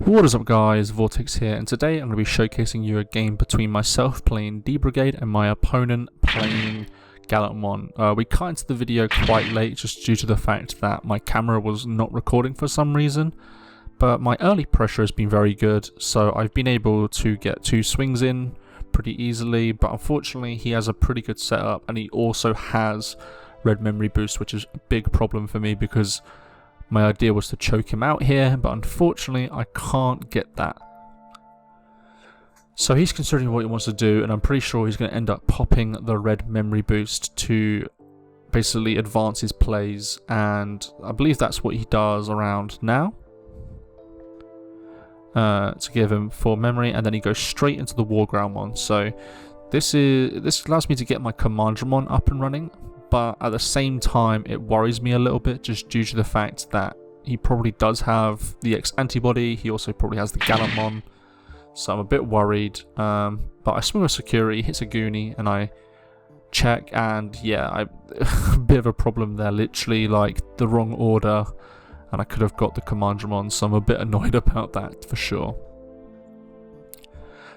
What is up guys, Vortex here, and today I'm going to be showcasing you a game between myself playing D-Brigade and my opponent playing Gallantmon. We cut into the video quite late just due to the fact that my camera was not recording for some reason, but my early pressure has been very good, so I've been able to get 2 swings in pretty easily, but unfortunately he has a pretty good setup and he also has red memory boost, which is a big problem for me because my idea was to choke him out here, but unfortunately I can't get that. So he's considering what he wants to do, and I'm pretty sure he's going to end up popping the red memory boost to basically advance his plays, and I believe that's what he does around now. To give him 4 memory, and then he goes straight into the War Gallantmon. So this allows me to get my Commandramon up and running, but at the same time it worries me a little bit just due to the fact that he probably does have the X-Antibody, he also probably has the Gallantmon, so I'm a bit worried. But I swing with security, hits a Goonie, and I check, and yeah, a bit of a problem there, literally like the wrong order, and I could have got the Commandramon, so I'm a bit annoyed about that for sure.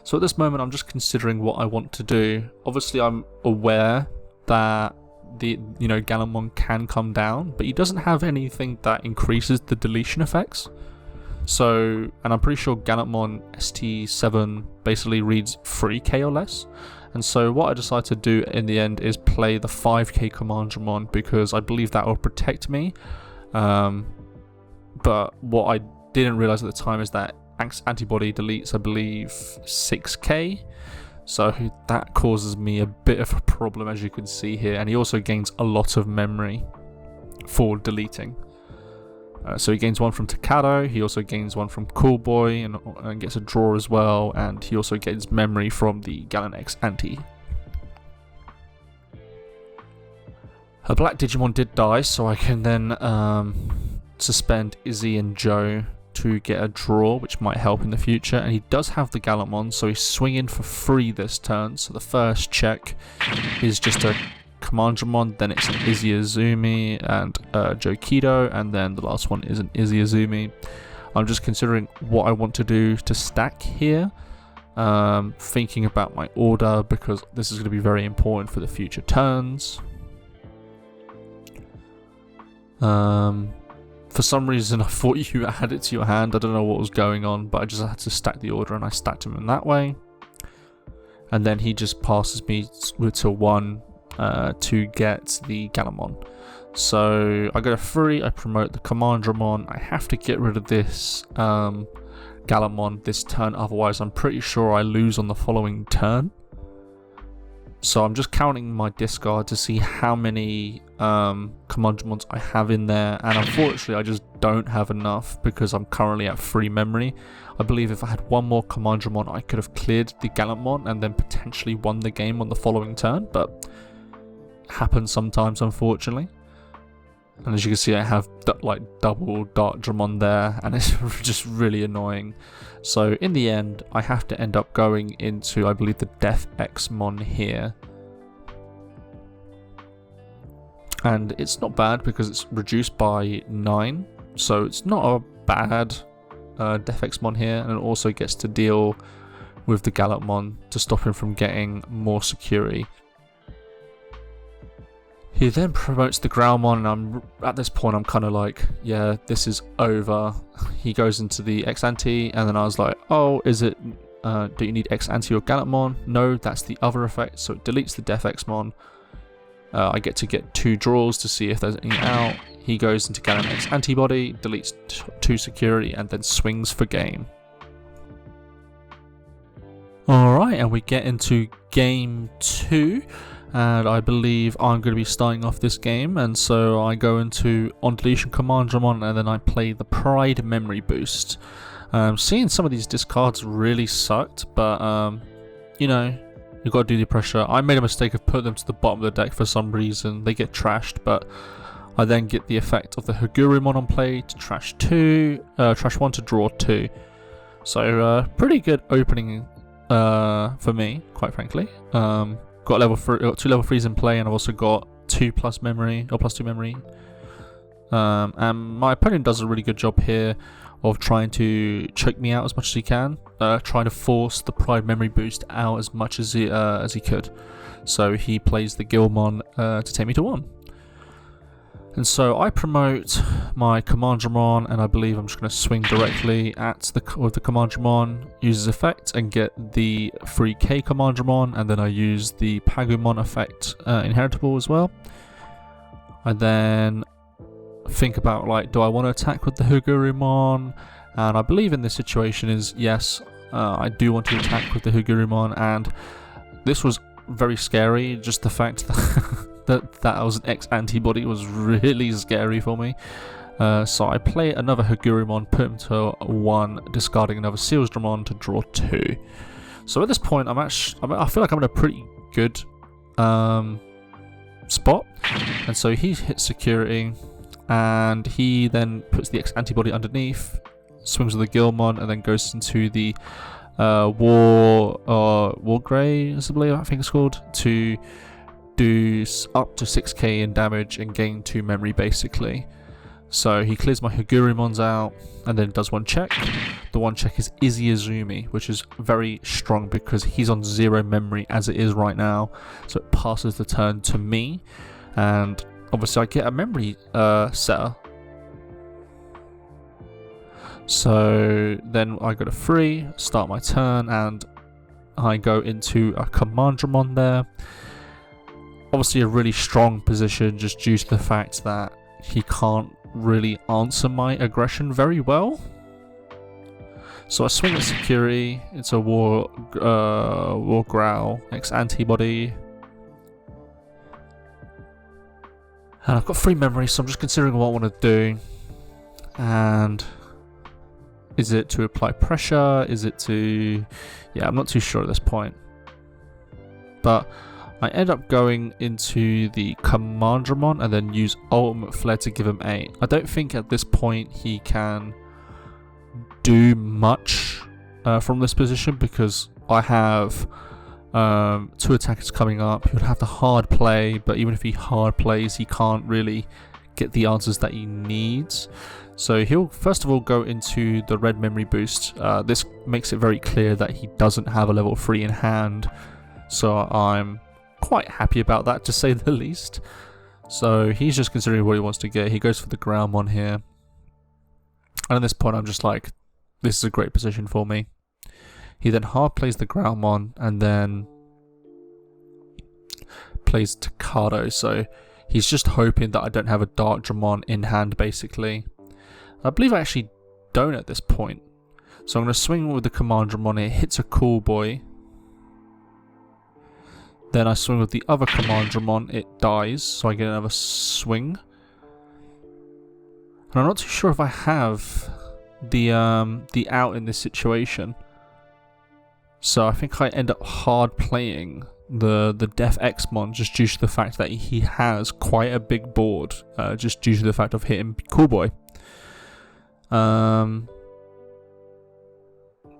So at this moment I'm just considering what I want to do. Obviously I'm aware that Gallantmon can come down, but he doesn't have anything that increases the deletion effects. So, and I'm pretty sure Gallantmon ST7 basically reads 3k or less. And so what I decided to do in the end is play the 5k Commandramon because I believe that will protect me. But what I didn't realize at the time is that X-Antibody deletes, I believe, 6k. So that causes me a bit of a problem, as you can see here, and he also gains a lot of memory for deleting. So he gains 1 from Takado, he also gains 1 from Coolboy, and gets a draw as well, and he also gains memory from the Gallant X-Anti. Her black Digimon did die, so I can then suspend Izzy and Joe to get a draw, which might help in the future. And he does have the Gallantmon, so he's swinging for free this turn. So the first check is just a Commandramon, then it's an Izzy Azumi and Joe Kido, and then the last one is an Izzy Azumi. I'm just considering what I want to do to stack here, thinking about my order because this is going to be very important for the future turns. For some reason I thought you had it to your hand, I don't know what was going on, but I just had to stack the order and I stacked him in that way. And then he just passes me to 1 to get the Gallantmon. So I go to 3, I promote the Commandramon. I have to get rid of this Gallantmon this turn, otherwise I'm pretty sure I lose on the following turn. So I'm just counting my discard to see how many Commandramons I have in there, and unfortunately I just don't have enough because I'm currently at 3 memory. I believe if I had 1 more Commandramon I could have cleared the Gallantmon and then potentially won the game on the following turn, but it happens sometimes unfortunately. And as you can see I have like double Dark Dramon there, and it's just really annoying. So in the end I have to end up going into, I believe, the Death X-Mon here. And it's not bad because it's reduced by 9, so it's not a bad Death X-Mon here, and it also gets to deal with the Gallantmon to stop him from getting more security. He then promotes the Growlmon, and at this point I'm kind of like, yeah, this is over. He goes into the X-Anti, and then I was like, oh, is it, do you need X-Anti or Gallantmon? No, that's the other effect, so it deletes the Death X-Mon. I get to get 2 draws to see if there's any out. He goes into Gallant X-Antibody, deletes 2 security, and then swings for game. Alright, and we get into game 2. And I believe I'm going to be starting off this game, and so I go into on deletion Commandramon, and then I play the Pride memory boost. Seeing some of these discards really sucked, but you know, you got to do the pressure. I made a mistake of putting them to the bottom of the deck for some reason. They get trashed, but I then get the effect of the Hagurumon on play to trash 1 to draw 2. So pretty good opening for me, quite frankly. Got 2 level 3s in play, and I've also got 2+ memory, or +2 memory. And my opponent does a really good job here of trying to choke me out as much as he can, trying to force the Pride memory boost out as much as he could. So he plays the Gallantmon to take me to 1. And so I promote my Commandramon, and I believe I'm just going to swing directly at with the Commandramon, use his effect, and get the free K Commandramon, and then I use the Pagumon effect inheritable as well. I then think about, like, do I want to attack with the Hugurumon? And I believe in this situation is yes, I do want to attack with the Hugurumon, and this was very scary, just the fact that that was an X-Antibody was really scary for me. So I play another Hugurumon, put him to 1, discarding another Sealsdramon to draw 2. So at this point, I feel like I'm in a pretty good spot. And so he hits security, and he then puts the X-Antibody underneath, swings with the Gallantmon, and then goes into the War Grey, I think it's called, to do up to 6k in damage and gain 2 memory basically. So he clears my Hugurumons out and then does 1 check. The 1 check is Izzy, which is very strong because he's on 0 memory as it is right now. So it passes the turn to me, and obviously I get a memory setter. So then I go to 3, start my turn, and I go into a Commandramon there. Obviously a really strong position just due to the fact that he can't really answer my aggression very well. So I swing at security, it's a War Growl, X-Antibody. And I've got 3 memories, so I'm just considering what I want to do. And is it to apply pressure? Is it to... yeah, I'm not too sure at this point. But I end up going into the Commandramon and then use Ultimate Flare to give him 8. I don't think at this point he can do much from this position because I have 2 attackers coming up. He would have to hard play, but even if he hard plays, he can't really get the answers that he needs. So he'll first of all go into the red memory boost. This makes it very clear that he doesn't have a level 3 in hand. So I'm quite happy about that, to say the least. So he's just considering what he wants to get. He goes for the Gallantmon here. And at this point I'm just like, this is a great position for me. He then hard plays the Gallantmon and then plays Takado. So he's just hoping that I don't have a Dark Dramon in hand basically. I believe I actually don't at this point. So I'm going to swing with the Commandramon. It hits a Cool Boy. Then I swing with the other Commandramon, it dies, so I get another swing. And I'm not too sure if I have the out in this situation. So I think I end up hard playing the Def X-Mon just due to the fact that he has quite a big board, just due to the fact of hitting Cool Boy.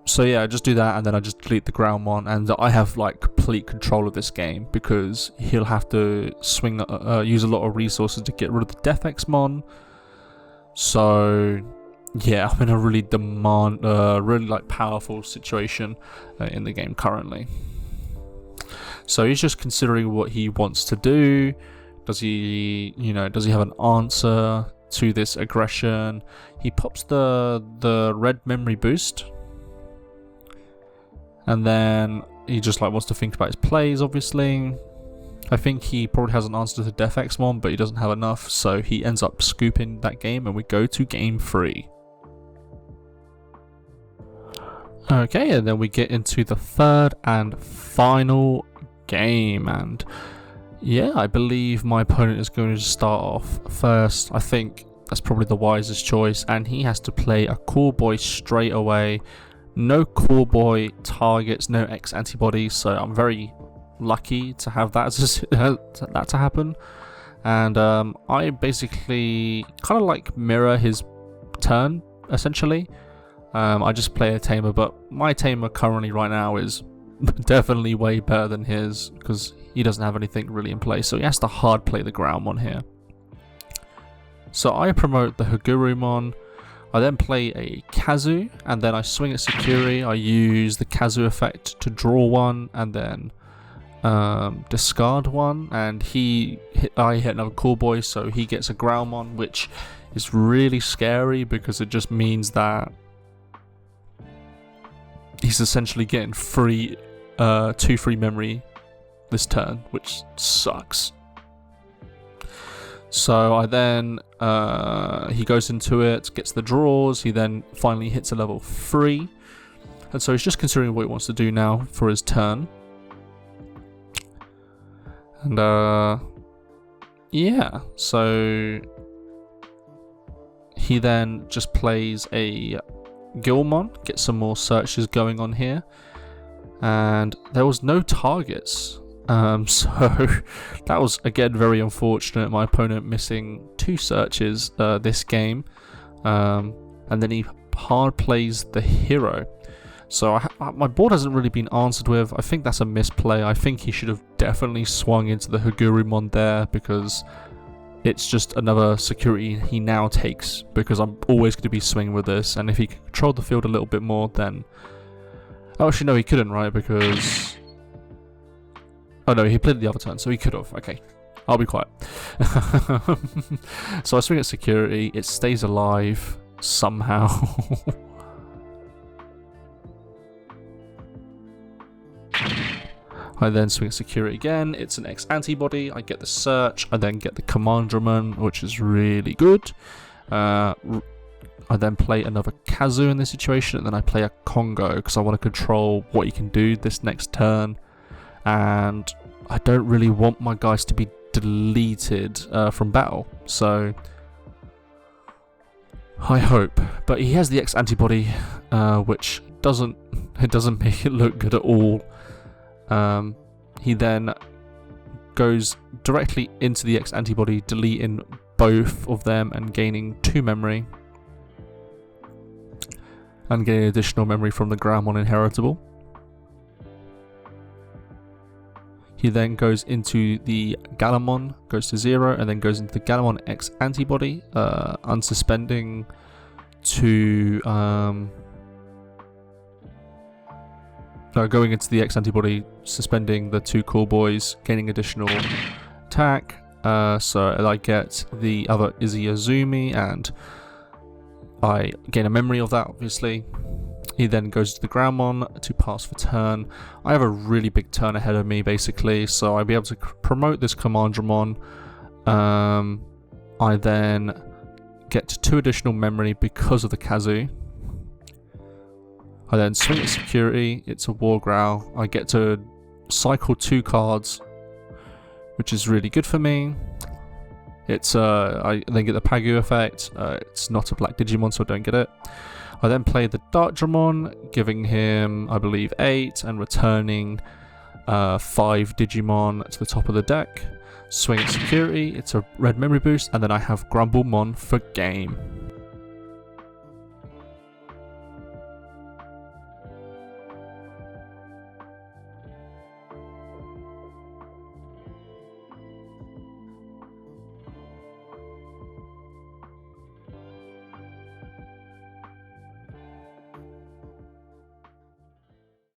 So yeah, I just do that and then I just delete the Gallantmon, and I have like complete control of this game because he'll have to swing, use a lot of resources to get rid of the Def X-Mon. So yeah, I'm in a really really like powerful situation in the game currently. So he's just considering what he wants to do. Does he have an answer to this aggression? He pops the red memory boost. And then he just like wants to think about his plays, obviously. I think he probably has an answer to the Def X-Mon, but he doesn't have enough, so he ends up scooping that game, and we go to game 3. Okay, and then we get into the 3rd and final game, and yeah, I believe my opponent is going to start off first. I think that's probably the wisest choice, and he has to play a Cool Boy straight away. No Cool Boy targets, no X-Antibody, so I'm very lucky to have that to happen. And I basically kind of like mirror his turn, essentially. I just play a tamer, but my tamer currently right now is definitely way better than his because he doesn't have anything really in place, so he has to hard play the Gallantmon here. So I promote the Hugurumon. I then play a Kazu, and then I swing at security. I use the Kazu effect to draw one, and then discard one, and I hit another Cool Boy, so he gets a Gallantmon, which is really scary because it just means that he's essentially getting free 2 free memory this turn, which sucks. So I then he goes into it, gets the draws, he then finally hits a level 3, and so he's just considering what he wants to do now for his turn. And yeah, so he then just plays a Gallantmon, gets some more searches going on here, and there was no targets, so that was again very unfortunate. My opponent missing 2 searches this game, and then he hard plays the hero. So my board hasn't really been answered with. I think that's a misplay. I think he should have definitely swung into the Hagurumon there, because it's just another security he now takes, because I'm always going to be swinging with this, and if he controlled the field a little bit more, then... Oh, actually, no, he couldn't, right, because... Oh, no, he played the other turn, so he could have. Okay, I'll be quiet. So I swing at security, it stays alive, somehow. I then swing at security again, it's an X-Antibody, I get the search, I then get the Gallantmon, which is really good. I then play another Kazu in this situation, and then I play a Congo, because I want to control what he can do this next turn, and I don't really want my guys to be deleted from battle, so I hope. But he has the X-Antibody, which doesn't make it look good at all. He then goes directly into the X-Antibody, deleting both of them and gaining 2 memory, and getting additional memory from the Gallantmon inheritable. He then goes into the Gallantmon, goes to 0, and then goes into the Gallantmon X-Antibody, unsuspending to going into the X-Antibody, suspending the 2 Cool Boys, gaining additional attack. So I get the other Izzy Azumi, and I gain a memory of that, obviously. He then goes to the Gallantmon to pass for turn. I have a really big turn ahead of me, basically, so I'll be able to promote this Commandramon. I then get 2 additional memory because of the Kazu. I then swing at security, it's a War Growl. I get to cycle 2 cards, which is really good for me. It's I then get the Pagu effect. It's not a black Digimon, so I don't get it. I then play the Darkdramon, giving him, I believe, 8, and returning 5 Digimon to the top of the deck. Swing at security, it's a red memory boost, and then I have Grumblemon for game.